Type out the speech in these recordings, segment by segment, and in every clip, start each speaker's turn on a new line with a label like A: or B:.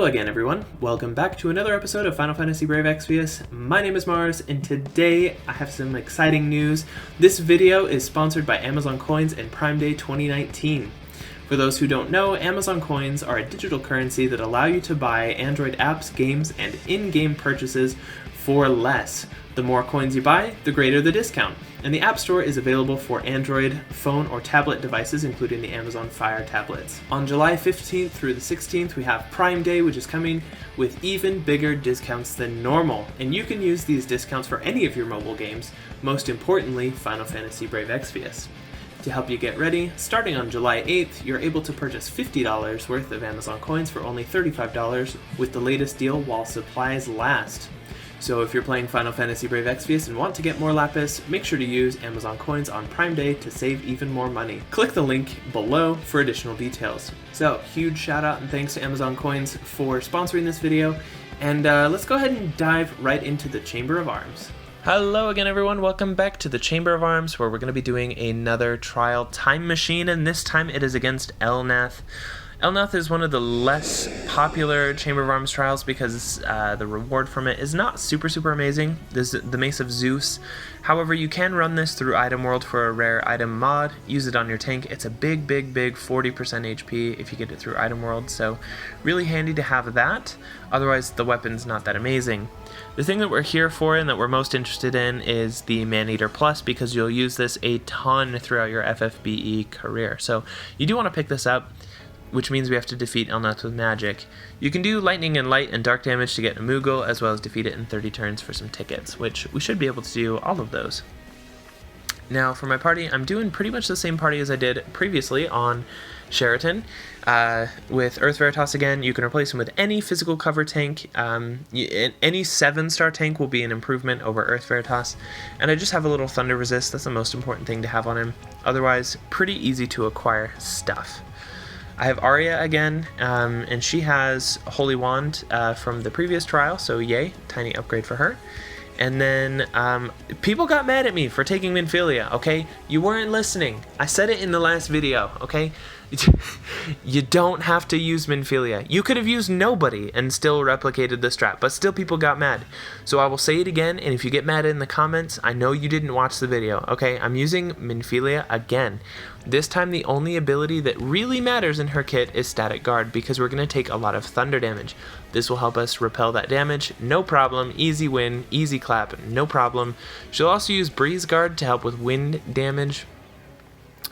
A: Hello again, everyone. Welcome back to another episode of Final Fantasy Brave Exvius. My name is Mars, and today I have some exciting news. This video is sponsored by Amazon Coins and Prime Day 2019. For those who don't know, Amazon Coins are a digital currency that allow you to buy Android apps, games, and in-game purchases for less. The more coins you buy, the greater the discount. And the App Store is available for Android, phone, or tablet devices, including the Amazon Fire tablets. On July 15th through the 16th, we have Prime Day, which is coming with even bigger discounts than normal. And you can use these discounts for any of your mobile games, most importantly, Final Fantasy Brave Exvius. To help you get ready, starting on July 8th, you're able to purchase $50 worth of Amazon coins for only $35 with the latest deal while supplies last. So if you're playing Final Fantasy Brave Exvius and want to get more Lapis, make sure to use Amazon Coins on Prime Day to save even more money. Click the link below for additional details. So, huge shout out and thanks to Amazon Coins for sponsoring this video, and let's go ahead and dive right into the Chamber of Arms. Hello again, everyone. Welcome back to the Chamber of Arms, where we're going to be doing another trial time machine, and this time it is against Elnath. Elnath is one of the less popular Chamber of Arms trials because the reward from it is not super amazing. This is the Mace of Zeus. However, you can run this through Item World for a rare item mod. Use it on your tank. It's a big 40% HP if you get it through Item World, so really handy to have that. Otherwise, the weapon's not that amazing. The thing that we're here for and that we're most interested in is the Man-Eater Plus, because you'll use this a ton throughout your FFBE career. So you do want to pick this up, which means we have to defeat Elnath with magic. You can do lightning and light and dark damage to get a Moogle, as well as defeat it in 30 turns for some tickets, which we should be able to do all of those. Now for my party, I'm doing pretty much the same party as I did previously on Sheraton. With Earth Veritas again, you can replace him with any physical cover tank. Any 7-star tank will be an improvement over Earth Veritas. And I just have a little Thunder Resist. That's the most important thing to have on him. Otherwise, pretty easy to acquire stuff. I have Arya again, and she has Holy Wand from the previous trial, so yay, tiny upgrade for her. And then, people got mad at me for taking Minfilia, okay? You weren't listening. I said it in the last video, okay? You don't have to use Minfilia. You could have used nobody and still replicated the strat, but still people got mad. So I will say it again, and if you get mad in the comments, I know you didn't watch the video, okay? I'm using Minfilia again. This time the only ability that really matters in her kit is Static Guard, because we're going to take a lot of thunder damage. This will help us repel that damage, no problem, easy win, easy clap, no problem. She'll also use Breeze Guard to help with wind damage,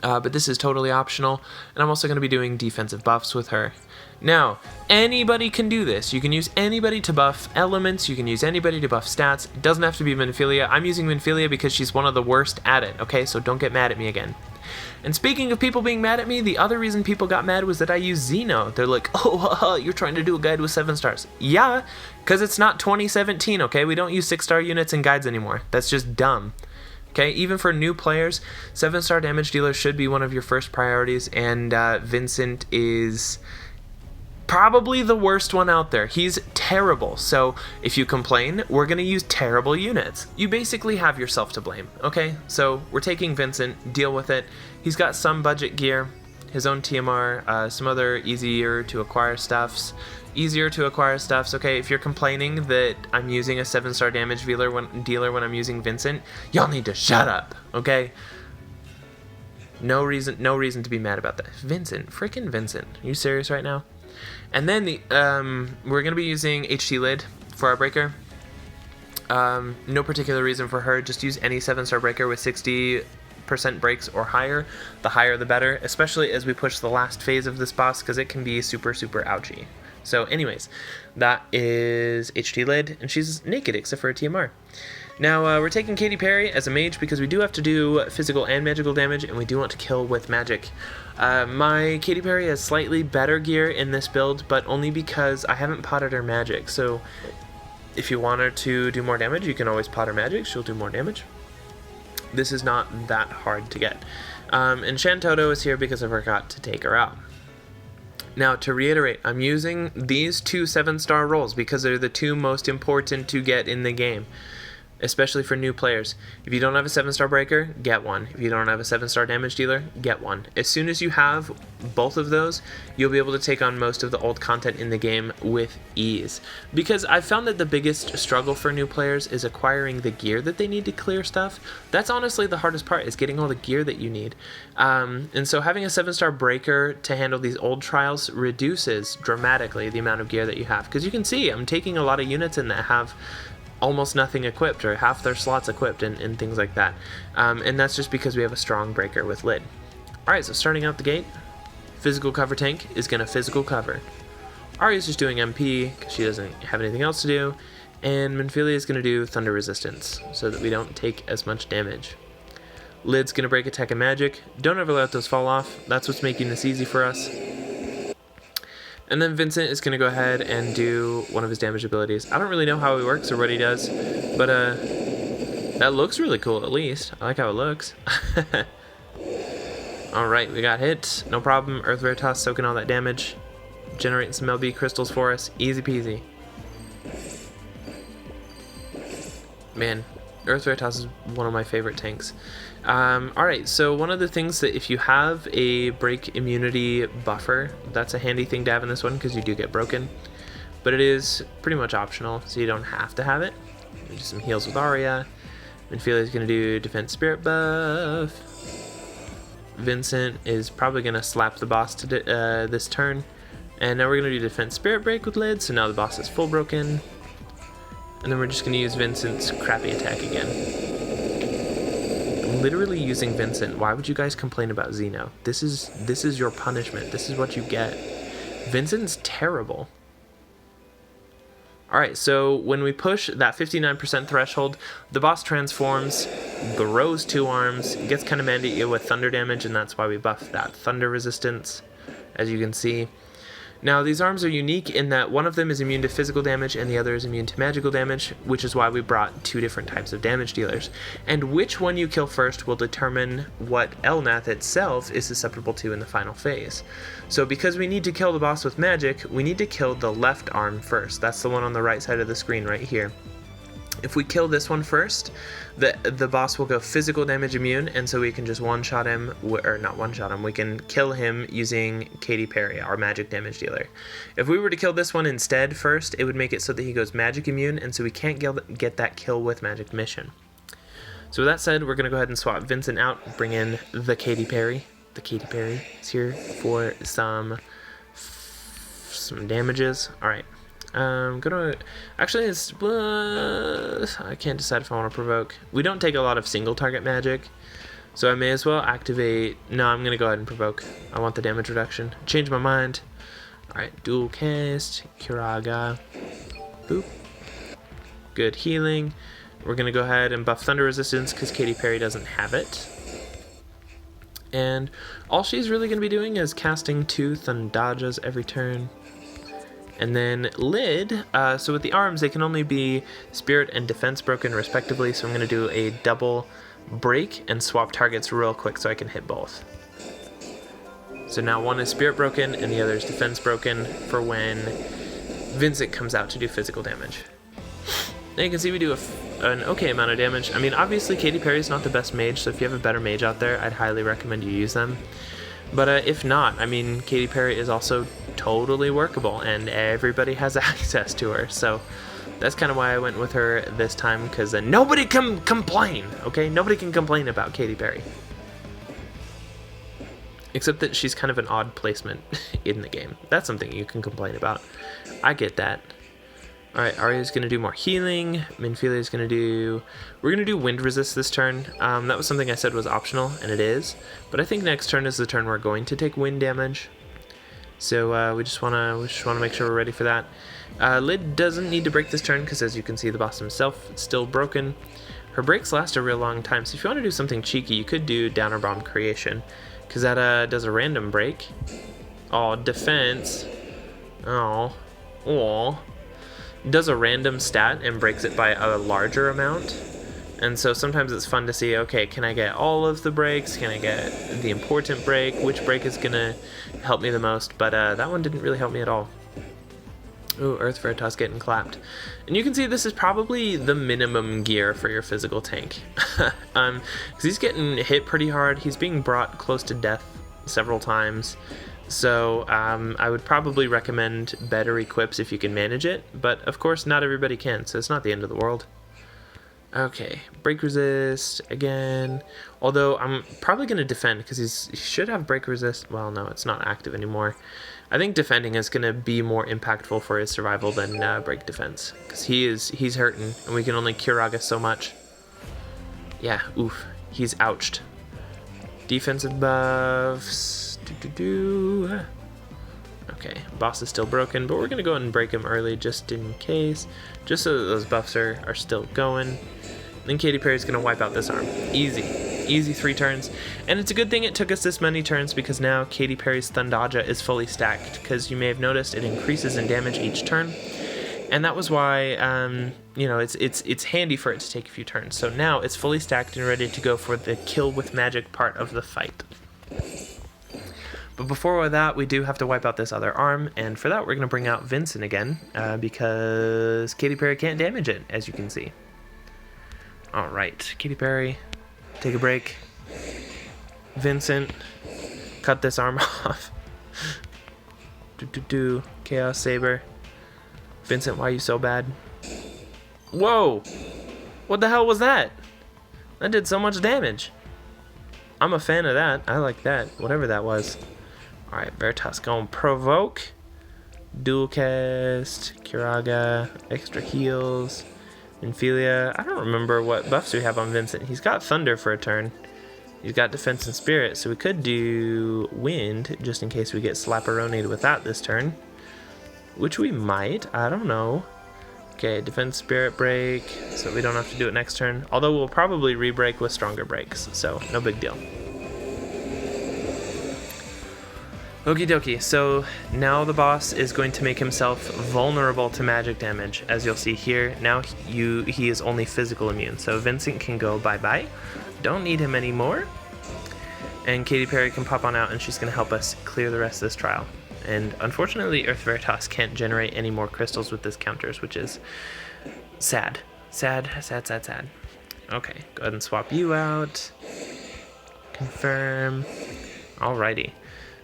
A: but this is totally optional, and I'm also going to be doing defensive buffs with her. Now, anybody can do this. You can use anybody to buff elements, you can use anybody to buff stats. It doesn't have to be Minfilia. I'm using Minfilia because she's one of the worst at it, okay? So don't get mad at me again. And speaking of people being mad at me, the other reason people got mad was that I used Xeno. They're like, oh, you're trying to do a guide with 7 stars. Yeah, because it's not 2017, okay? We don't use 6-star units in guides anymore. That's just dumb. Okay, even for new players, 7-star damage dealer should be one of your first priorities, and Vincent is probably the worst one out there. He's terrible, so if you complain, we're going to use terrible units. You basically have yourself to blame, okay? So we're taking Vincent, deal with it. He's got some budget gear, his own TMR, some other easier to acquire stuffs. Okay, if you're complaining that I'm using a 7-star damage dealer when I'm using Vincent, y'all need to shut up, okay? No reason to be mad about that. Vincent, freaking Vincent. Are you serious right now? And then we're going to be using HT Lid for our breaker. No particular reason for her. Just use any 7-star breaker with 60% breaks or higher. The higher the better, especially as we push the last phase of this boss, because it can be super ouchy. So anyways, that is HT Lid, and she's naked except for a TMR. Now, we're taking Katy Perry as a mage because we do have to do physical and magical damage, and we do want to kill with magic. My Katy Perry has slightly better gear in this build, but only because I haven't potted her magic. So if you want her to do more damage, you can always pot her magic. She'll do more damage. This is not that hard to get. And Shantoto is here because I forgot to take her out. Now, to reiterate, I'm using these 2 7-star rolls because they're the 2 most important to get in the game. especially for new players. If you don't have a 7-star breaker, get one. If you don't have a 7-star damage dealer, get one. As soon as you have both of those, you'll be able to take on most of the old content in the game with ease. Because I've found that the biggest struggle for new players is acquiring the gear that they need to clear stuff. That's honestly the hardest part, is getting all the gear that you need. And so having a 7-star breaker to handle these old trials reduces dramatically the amount of gear that you have. Because you can see I'm taking a lot of units in that have almost nothing equipped, or half their slots equipped, and things like that. And that's just because we have a strong breaker with Lid. Alright, so starting out the gate, physical cover tank is going to physical cover. Ari's just doing MP because she doesn't have anything else to do, and Minfilia is going to do thunder resistance so that we don't take as much damage. Lid's going to break attack and magic. Don't ever let those fall off. That's what's making this easy for us. And then Vincent is going to go ahead and do one of his damage abilities. I don't really know how he works or what he does, but that looks really cool at least. I like how it looks. Alright, we got hit. No problem. Earth Veritas soaking all that damage. Generating some LB crystals for us. Easy peasy. Man, Earth Veritas is one of my favorite tanks. Alright, so one of the things that if you have a break immunity buffer, that's a handy thing to have in this one because you do get broken. But it is pretty much optional, so you don't have to have it. Do some heals with Arya. Minfilia is going to do defense spirit buff. Vincent is probably going to slap the boss to this turn. And now we're going to do defense spirit break with Lid, so now the boss is full broken. And then we're just going to use Vincent's crappy attack again. Literally using Vincent. Why would you guys complain about Xeno? This is your punishment. This is what you get. Vincent's terrible. Alright, so when we push that 59% threshold, the boss transforms, grows 2 arms, gets kind of mad at you with thunder damage, and that's why we buff that thunder resistance, as you can see. Now, these arms are unique in that one of them is immune to physical damage and the other is immune to magical damage, which is why we brought 2 different types of damage dealers. And which one you kill first will determine what Elnath itself is susceptible to in the final phase. So because we need to kill the boss with magic, we need to kill the left arm first. That's the one on the right side of the screen right here. If we kill this one first, the boss will go physical damage immune, and so we can just one-shot him, or not one-shot him, we can kill him using Katy Perry, our magic damage dealer. If we were to kill this one instead first, it would make it so that he goes magic immune, and so we can't get that kill with magic mission. So with that said, we're going to go ahead and swap Vincent out, bring in the Katy Perry. The Katy Perry is here for some damages. Alright. Actually, I can't decide if I want to provoke. We don't take a lot of single target magic, so I may as well activate. No, I'm gonna go ahead and provoke. I want the damage reduction. Change my mind. Alright, dual cast, Kiraga. Boop. Good healing. We're gonna go ahead and buff thunder resistance because Katy Perry doesn't have it. And all she's really gonna be doing is casting 2 Thundajas every turn. And then Lid, so with the arms, they can only be Spirit and Defense broken respectively, so I'm going to do a double break and swap targets real quick so I can hit both. So now one is Spirit broken and the other is Defense broken for when Vincent comes out to do physical damage. Now you can see we do an okay amount of damage. I mean, obviously Katy Perry is not the best mage, so if you have a better mage out there, I'd highly recommend you use them. But if not, I mean, Katy Perry is also totally workable, and everybody has access to her, so that's kind of why I went with her this time, because nobody can complain, okay? Nobody can complain about Katy Perry. Except that she's kind of an odd placement in the game. That's something you can complain about. I get that. Alright, Arya's going to do more healing. Minfilia's going to do... We're going to do wind resist this turn. That was something I said was optional, and it is. But I think next turn is the turn we're going to take wind damage. So we just want to make sure we're ready for that. Lid doesn't need to break this turn, because as you can see, the boss himself is still broken. Her breaks last a real long time, so if you want to do something cheeky, you could do Downer Bomb Creation, because that does a random break. Oh, defense. Oh. Does a random stat and breaks it by a larger amount. And so sometimes it's fun to see, okay, can I get all of the breaks? Can I get the important break? Which break is going to help me the most? But that one didn't really help me at all. Ooh, Earth Veritas getting clapped. And you can see this is probably the minimum gear for your physical tank. Because he's getting hit pretty hard. He's being brought close to death several times. So I would probably recommend better equips if you can manage it. But of course, not everybody can, so it's not the end of the world. Okay, break resist again. Although I'm probably going to defend because he should have break resist. Well, no, it's not active anymore. I think defending is going to be more impactful for his survival than break defense, because he's hurting and we can only Kiraga so much. Yeah, oof, he's ouched. Defensive buffs. Okay, boss is still broken, but we're going to go ahead and break him early just in case, just so that those buffs are still going. Then Katy Perry's going to wipe out this arm. Easy 3 turns. And it's a good thing it took us this many turns, because now Katy Perry's Thundaja is fully stacked, because you may have noticed it increases in damage each turn. And that was why, you know, it's handy for it to take a few turns. So now it's fully stacked and ready to go for the kill with magic part of the fight. But before that, we do have to wipe out this other arm, and for that we're going to bring out Vincent again, because Katy Perry can't damage it, as you can see. Alright, Katy Perry, take a break. Vincent, cut this arm off. Chaos Saber. Vincent, why are you so bad? Whoa! What the hell was that? That did so much damage. I'm a fan of that. I like that, whatever that was. Alright, Veritas going provoke. Dual cast, Kiraga, extra heals. Infilia. I don't remember what buffs we have on Vincent. He's got Thunder for a turn. He's got Defense and Spirit, so we could do Wind, just in case we get Slapperonated with that this turn. Which we might. I don't know. Okay, Defense Spirit Break, so we don't have to do it next turn. Although we'll probably re-break with stronger breaks, so no big deal. Okie dokie, so now the boss is going to make himself vulnerable to magic damage. As you'll see here, now he is only physical immune. So Vincent can go bye-bye. Don't need him anymore. And Katy Perry can pop on out, and she's going to help us clear the rest of this trial. And unfortunately, Earth Veritas can't generate any more crystals with this counters, which is sad. Sad. Okay, go ahead and swap you out. Confirm. Alrighty.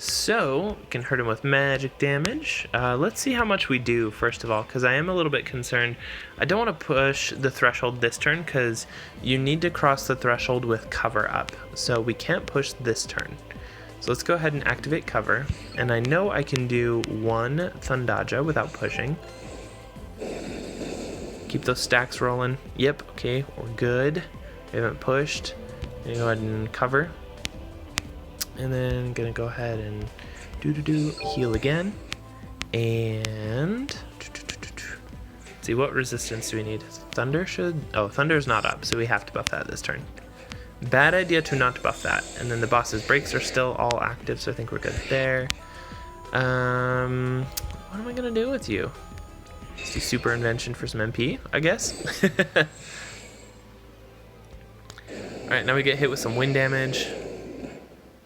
A: So, can hurt him with magic damage. Let's see how much we do, first of all, because I am a little bit concerned. I don't want to push the threshold this turn, because you need to cross the threshold with cover up. So we can't push this turn. So let's go ahead and activate cover. And I know I can do 1 Thundaja without pushing. Keep those stacks rolling. Yep, okay, we're good. We haven't pushed. Go ahead and cover. And then gonna go ahead and heal again. And let's see, what resistance do we need? Thunder should... Oh, Thunder's not up, so we have to buff that this turn. Bad idea to not buff that. And then the boss's breaks are still all active, so I think we're good there. What am I gonna do with you? Let's do Super Invention for some MP, I guess. Alright, now we get hit with some wind damage.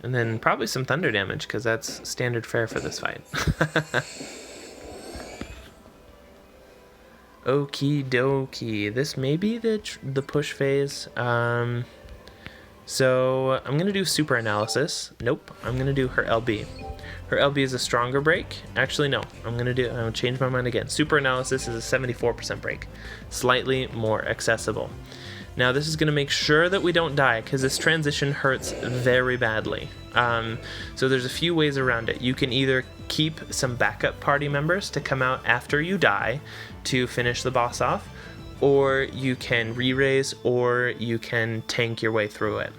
A: And then probably some thunder damage, because that's standard fare for this fight. Okie dokie. This may be the push phase. So I'm going to do Super Analysis. Nope, I'm going to do her LB. Her LB is a stronger break. Actually, no. I'm going to change my mind again. Super Analysis is a 74% break. Slightly more accessible. Now this is going to make sure that we don't die, because this transition hurts very badly. So there's a few ways around it. You can either keep some backup party members to come out after you die to finish the boss off, or you can re-raise, or you can tank your way through it.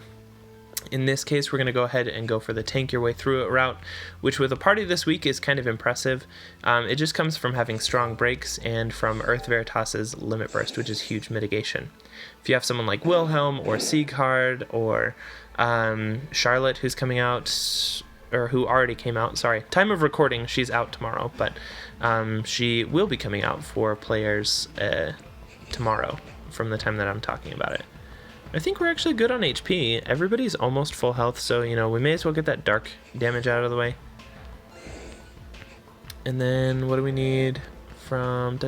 A: In this case, we're going to go ahead and go for the tank your way through it route, which with a party this week is kind of impressive. It just comes from having strong breaks and from Earth Veritas's Limit Burst, which is huge mitigation. If you have someone like Wilhelm or Sieghard or Charlotte, who's coming out, or who already came out, sorry, time of recording, she's out tomorrow, but she will be coming out for players tomorrow from the time that I'm talking about it. I think we're actually good on HP. Everybody's almost full health, so, you know, we may as well get that dark damage out of the way. And then, what do we need? from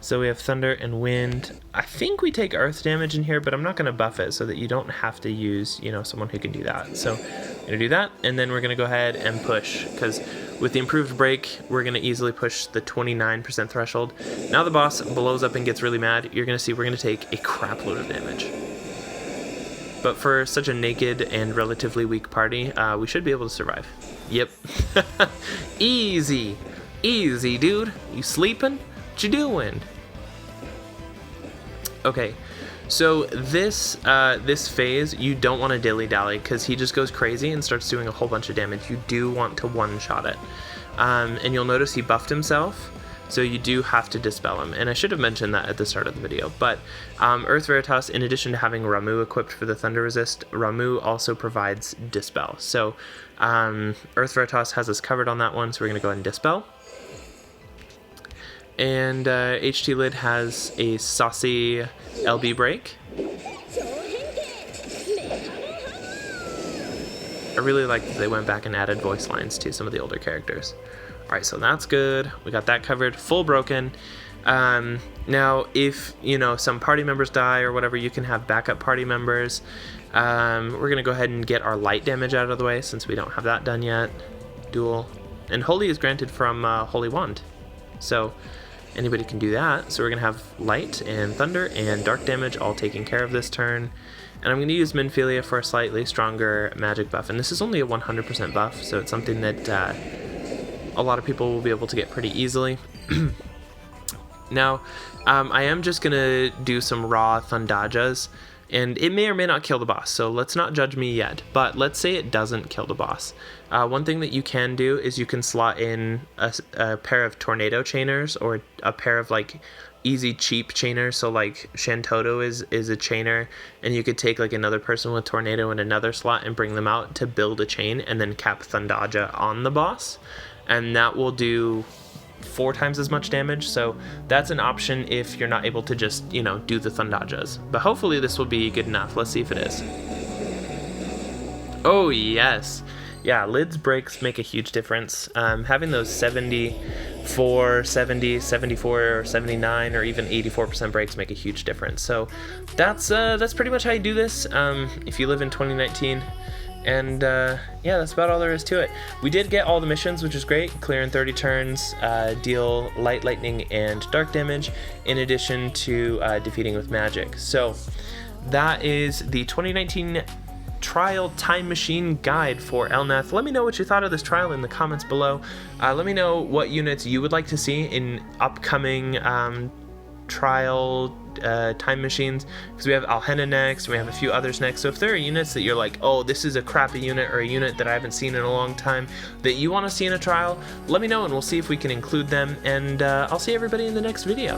A: So we have thunder and wind. I think we take earth damage in here, but I'm not going to buff it so that you don't have to use, you know, someone who can do that. So I'm going to do that, and then we're going to go ahead and push, because with the improved break, we're going to easily push the 29% threshold. Now the boss blows up and gets really mad. You're going to see we're going to take a crap load of damage. But for such a naked and relatively weak party, we should be able to survive. Yep. Easy. Easy, dude. You sleeping? What you doing? Okay, so this phase, you don't want to dilly-dally, because he just goes crazy and starts doing a whole bunch of damage. You do want to one-shot it. And you'll notice he buffed himself, so you do have to dispel him. And I should have mentioned that at the start of the video. But Earth Veritas, in addition to having Ramuh equipped for the Thunder Resist, Ramuh also provides Dispel. So Earth Veritas has us covered on that one, so we're going to go ahead and Dispel. And HT Lid has a saucy LB break. I really like that they went back and added voice lines to some of the older characters. Alright, so that's good. We got that covered. Full broken. Now, if, you know, some party members die or whatever, you can have backup party members. We're going to go ahead and get our light damage out of the way, since we don't have that done yet. Duel. And Holy is granted from Holy Wand. So anybody can do that. So we're going to have light and thunder and dark damage all taken care of this turn. And I'm going to use Minfilia for a slightly stronger magic buff. And this is only a 100% buff, so it's something that a lot of people will be able to get pretty easily. Now, I am just going to do some raw Thundajas, and it may or may not kill the boss, so let's not judge me yet. But let's say it doesn't kill the boss. One thing that you can do is you can slot in a pair of Tornado Chainers, or a pair of like easy cheap chainers. So like Shantoto is a chainer, and you could take like another person with Tornado in another slot and bring them out to build a chain, and then cap Thundaja on the boss, and that will do 4 times as much damage. So that's an option if you're not able to just, you know, do the Thundajas. But hopefully this will be good enough. Let's see if it is. Oh yes. Yeah, Lid's breaks make a huge difference. Having those 74, 70, 74, or 79, or even 84% breaks make a huge difference. So that's pretty much how you do this if you live in 2019. And yeah, that's about all there is to it. We did get all the missions, which is great. Clear in 30 turns, deal light, lightning, and dark damage, in addition to defeating with magic. So that is the 2019 Trial Time Machine Guide for Elnath. Let me know what you thought of this trial in the comments below. Let me know what units you would like to see in upcoming trial time machines, because we have Alhenna next, and we have a few others next. So if there are units that you're like, oh, this is a crappy unit, or a unit that I haven't seen in a long time that you want to see in a trial, let me know and we'll see if we can include them. And I'll see everybody in the next video.